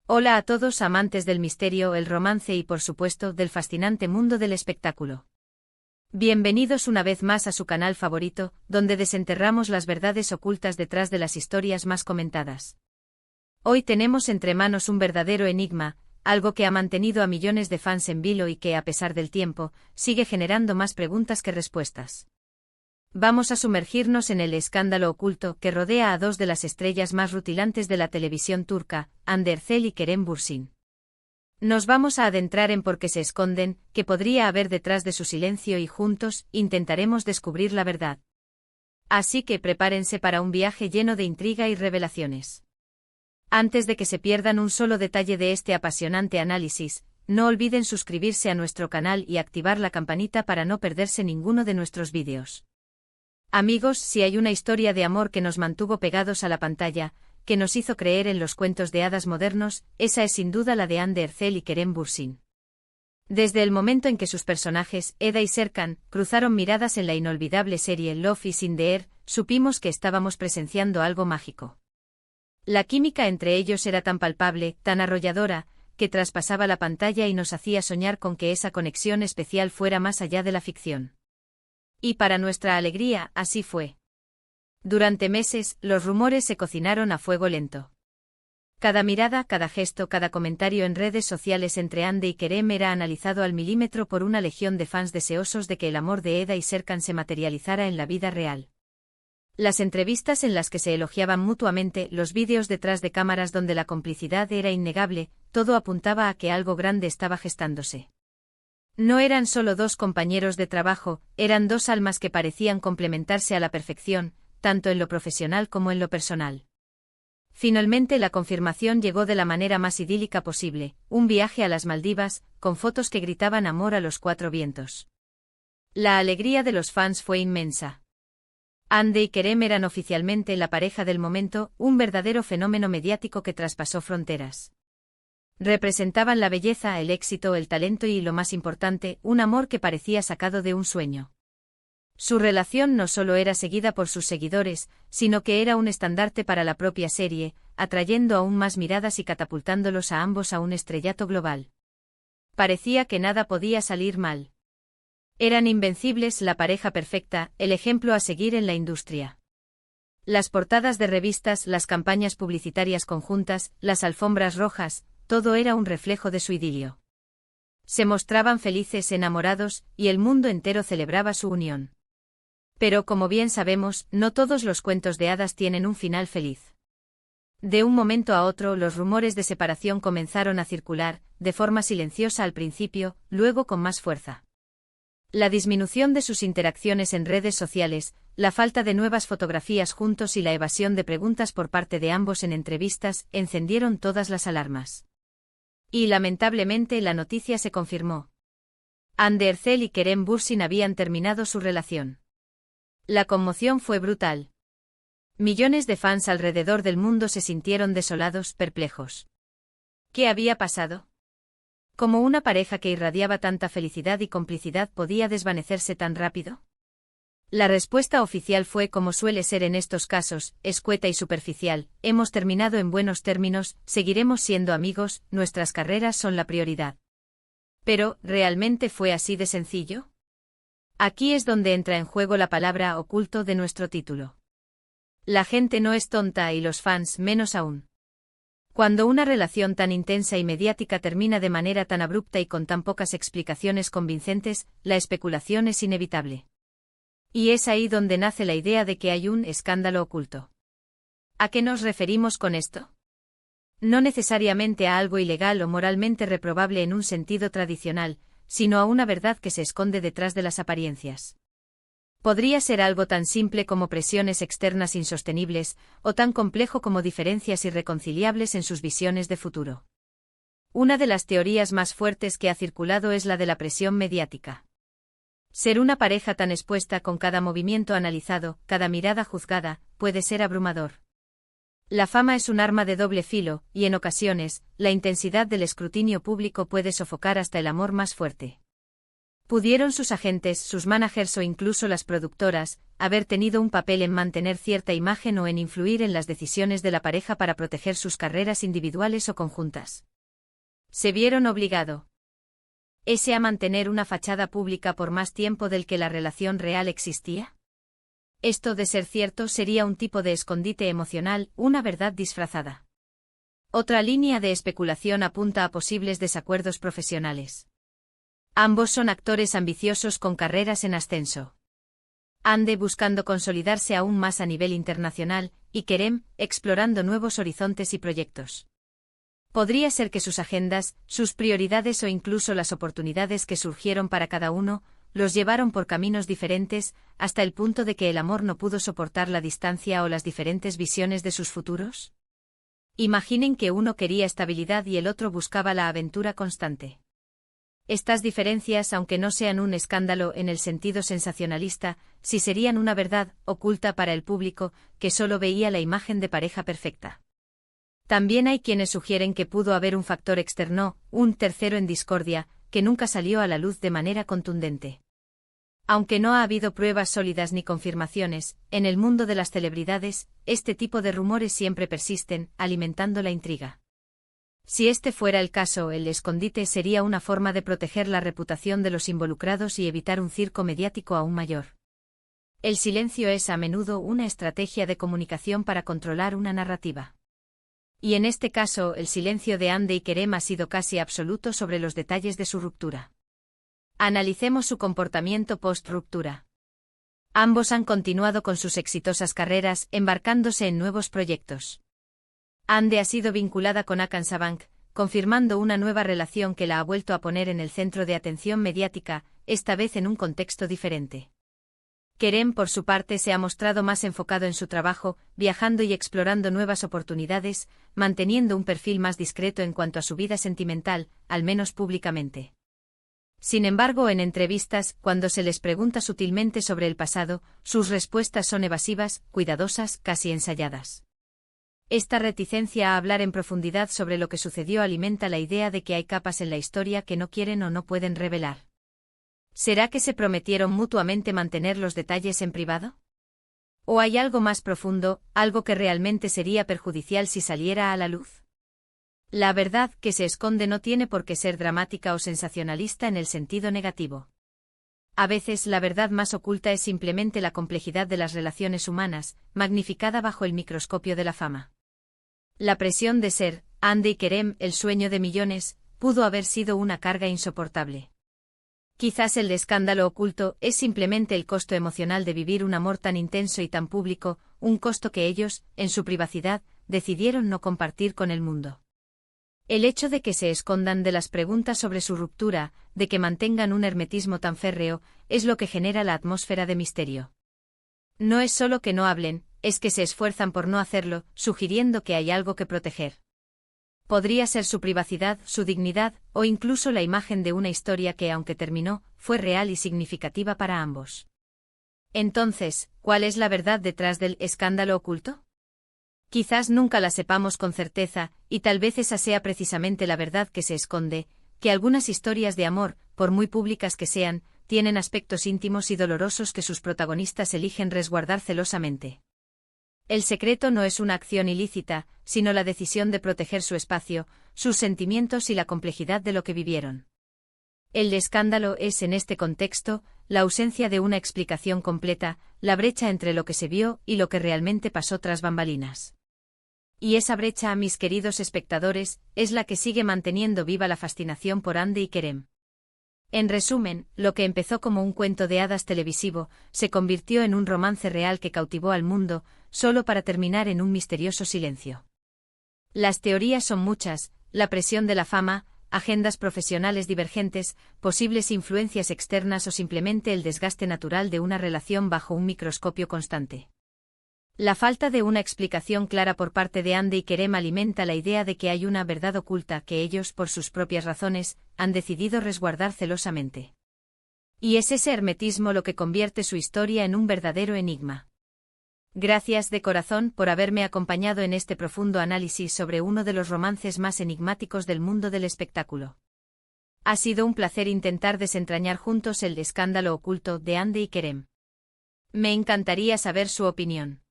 Hola a todos amantes del misterio, el romance y por supuesto del fascinante mundo del espectáculo. Bienvenidos una vez más a su canal favorito, donde desenterramos las verdades ocultas detrás de las historias más comentadas. Hoy tenemos entre manos un verdadero enigma, algo que ha mantenido a millones de fans en vilo y que, a pesar del tiempo, sigue generando más preguntas que respuestas. Vamos a sumergirnos en el escándalo oculto que rodea a dos de las estrellas más rutilantes de la televisión turca, Hande Erçel y Kerem Bürsin. Nos vamos a adentrar en por qué se esconden, qué podría haber detrás de su silencio y juntos intentaremos descubrir la verdad. Así que prepárense para un viaje lleno de intriga y revelaciones. Antes de que se pierdan un solo detalle de este apasionante análisis, no olviden suscribirse a nuestro canal y activar la campanita para no perderse ninguno de nuestros vídeos. Amigos, si hay una historia de amor que nos mantuvo pegados a la pantalla, que nos hizo creer en los cuentos de hadas modernos, esa es sin duda la de Hande Erçel y Kerem Bürsin. Desde el momento en que sus personajes, Eda y Serkan, cruzaron miradas en la inolvidable serie Love is in the Air, supimos que estábamos presenciando algo mágico. La química entre ellos era tan palpable, tan arrolladora, que traspasaba la pantalla y nos hacía soñar con que esa conexión especial fuera más allá de la ficción. Y para nuestra alegría, así fue. Durante meses, los rumores se cocinaron a fuego lento. Cada mirada, cada gesto, cada comentario en redes sociales entre Hande y Kerem era analizado al milímetro por una legión de fans deseosos de que el amor de Eda y Serkan se materializara en la vida real. Las entrevistas en las que se elogiaban mutuamente, los vídeos detrás de cámaras donde la complicidad era innegable, todo apuntaba a que algo grande estaba gestándose. No eran solo dos compañeros de trabajo, eran dos almas que parecían complementarse a la perfección, tanto en lo profesional como en lo personal. Finalmente la confirmación llegó de la manera más idílica posible, un viaje a las Maldivas, con fotos que gritaban amor a los cuatro vientos. La alegría de los fans fue inmensa. Hande y Kerem eran oficialmente la pareja del momento, un verdadero fenómeno mediático que traspasó fronteras. Representaban la belleza, el éxito, el talento y, lo más importante, un amor que parecía sacado de un sueño. Su relación no solo era seguida por sus seguidores, sino que era un estandarte para la propia serie, atrayendo aún más miradas y catapultándolos a ambos a un estrellato global. Parecía que nada podía salir mal. Eran invencibles, la pareja perfecta, el ejemplo a seguir en la industria. Las portadas de revistas, las campañas publicitarias conjuntas, las alfombras rojas, todo era un reflejo de su idilio. Se mostraban felices, enamorados, y el mundo entero celebraba su unión. Pero como bien sabemos, no todos los cuentos de hadas tienen un final feliz. De un momento a otro, los rumores de separación comenzaron a circular, de forma silenciosa al principio, luego con más fuerza. La disminución de sus interacciones en redes sociales, la falta de nuevas fotografías juntos y la evasión de preguntas por parte de ambos en entrevistas, encendieron todas las alarmas. Y lamentablemente la noticia se confirmó. Hande Erçel y Kerem Bürsin habían terminado su relación. La conmoción fue brutal. Millones de fans alrededor del mundo se sintieron desolados, perplejos. ¿Qué había pasado? ¿Cómo una pareja que irradiaba tanta felicidad y complicidad podía desvanecerse tan rápido? La respuesta oficial fue, como suele ser en estos casos, escueta y superficial: hemos terminado en buenos términos, seguiremos siendo amigos, nuestras carreras son la prioridad. Pero, ¿realmente fue así de sencillo? Aquí es donde entra en juego la palabra oculto de nuestro título. La gente no es tonta y los fans menos aún. Cuando una relación tan intensa y mediática termina de manera tan abrupta y con tan pocas explicaciones convincentes, la especulación es inevitable. Y es ahí donde nace la idea de que hay un escándalo oculto. ¿A qué nos referimos con esto? No necesariamente a algo ilegal o moralmente reprobable en un sentido tradicional, sino a una verdad que se esconde detrás de las apariencias. Podría ser algo tan simple como presiones externas insostenibles, o tan complejo como diferencias irreconciliables en sus visiones de futuro. Una de las teorías más fuertes que ha circulado es la de la presión mediática. Ser una pareja tan expuesta, con cada movimiento analizado, cada mirada juzgada, puede ser abrumador. La fama es un arma de doble filo, y en ocasiones, la intensidad del escrutinio público puede sofocar hasta el amor más fuerte. ¿Pudieron sus agentes, sus managers o incluso las productoras haber tenido un papel en mantener cierta imagen o en influir en las decisiones de la pareja para proteger sus carreras individuales o conjuntas? ¿Se vieron obligado a mantener una fachada pública por más tiempo del que la relación real existía? Esto, de ser cierto, sería un tipo de escondite emocional, una verdad disfrazada. Otra línea de especulación apunta a posibles desacuerdos profesionales. Ambos son actores ambiciosos con carreras en ascenso. Ande buscando consolidarse aún más a nivel internacional, y Kerem explorando nuevos horizontes y proyectos. Podría ser que sus agendas, sus prioridades o incluso las oportunidades que surgieron para cada uno, los llevaron por caminos diferentes, hasta el punto de que el amor no pudo soportar la distancia o las diferentes visiones de sus futuros. Imaginen que uno quería estabilidad y el otro buscaba la aventura constante. Estas diferencias, aunque no sean un escándalo en el sentido sensacionalista, sí serían una verdad oculta para el público, que solo veía la imagen de pareja perfecta. También hay quienes sugieren que pudo haber un factor externo, un tercero en discordia, que nunca salió a la luz de manera contundente. Aunque no ha habido pruebas sólidas ni confirmaciones, en el mundo de las celebridades, este tipo de rumores siempre persisten, alimentando la intriga. Si este fuera el caso, el escondite sería una forma de proteger la reputación de los involucrados y evitar un circo mediático aún mayor. El silencio es a menudo una estrategia de comunicación para controlar una narrativa. Y en este caso, el silencio de Ande y Kerem ha sido casi absoluto sobre los detalles de su ruptura. Analicemos su comportamiento post-ruptura. Ambos han continuado con sus exitosas carreras, embarcándose en nuevos proyectos. Ande ha sido vinculada con Akhansa Bank, confirmando una nueva relación que la ha vuelto a poner en el centro de atención mediática, esta vez en un contexto diferente. Kerem, por su parte, se ha mostrado más enfocado en su trabajo, viajando y explorando nuevas oportunidades, manteniendo un perfil más discreto en cuanto a su vida sentimental, al menos públicamente. Sin embargo, en entrevistas, cuando se les pregunta sutilmente sobre el pasado, sus respuestas son evasivas, cuidadosas, casi ensayadas. Esta reticencia a hablar en profundidad sobre lo que sucedió alimenta la idea de que hay capas en la historia que no quieren o no pueden revelar. ¿Será que se prometieron mutuamente mantener los detalles en privado? ¿O hay algo más profundo, algo que realmente sería perjudicial si saliera a la luz? La verdad que se esconde no tiene por qué ser dramática o sensacionalista en el sentido negativo. A veces la verdad más oculta es simplemente la complejidad de las relaciones humanas, magnificada bajo el microscopio de la fama. La presión de ser, Ande y Kerem, el sueño de millones, pudo haber sido una carga insoportable. Quizás el escándalo oculto es simplemente el costo emocional de vivir un amor tan intenso y tan público, un costo que ellos, en su privacidad, decidieron no compartir con el mundo. El hecho de que se escondan de las preguntas sobre su ruptura, de que mantengan un hermetismo tan férreo, es lo que genera la atmósfera de misterio. No es solo que no hablen, es que se esfuerzan por no hacerlo, sugiriendo que hay algo que proteger. Podría ser su privacidad, su dignidad, o incluso la imagen de una historia que, aunque terminó, fue real y significativa para ambos. Entonces, ¿cuál es la verdad detrás del escándalo oculto? Quizás nunca la sepamos con certeza, y tal vez esa sea precisamente la verdad que se esconde, que algunas historias de amor, por muy públicas que sean, tienen aspectos íntimos y dolorosos que sus protagonistas eligen resguardar celosamente. El secreto no es una acción ilícita, sino la decisión de proteger su espacio, sus sentimientos y la complejidad de lo que vivieron. El escándalo es, en este contexto, la ausencia de una explicación completa, la brecha entre lo que se vio y lo que realmente pasó tras bambalinas. Y esa brecha, mis queridos espectadores, es la que sigue manteniendo viva la fascinación por Ande y Kerem. En resumen, lo que empezó como un cuento de hadas televisivo, se convirtió en un romance real que cautivó al mundo, solo para terminar en un misterioso silencio. Las teorías son muchas: la presión de la fama, agendas profesionales divergentes, posibles influencias externas o simplemente el desgaste natural de una relación bajo un microscopio constante. La falta de una explicación clara por parte de Ande y Kerem alimenta la idea de que hay una verdad oculta que ellos, por sus propias razones, han decidido resguardar celosamente. Y es ese hermetismo lo que convierte su historia en un verdadero enigma. Gracias de corazón por haberme acompañado en este profundo análisis sobre uno de los romances más enigmáticos del mundo del espectáculo. Ha sido un placer intentar desentrañar juntos el escándalo oculto de Hande y Kerem. Me encantaría saber su opinión.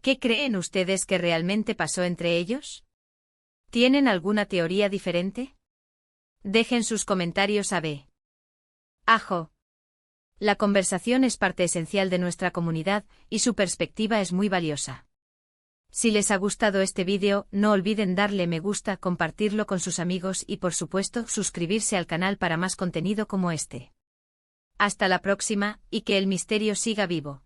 ¿Qué creen ustedes que realmente pasó entre ellos? ¿Tienen alguna teoría diferente? Dejen sus comentarios a B. Ajo. La conversación es parte esencial de nuestra comunidad y su perspectiva es muy valiosa. Si les ha gustado este vídeo, no olviden darle me gusta, compartirlo con sus amigos y por supuesto suscribirse al canal para más contenido como este. Hasta la próxima, y que el misterio siga vivo.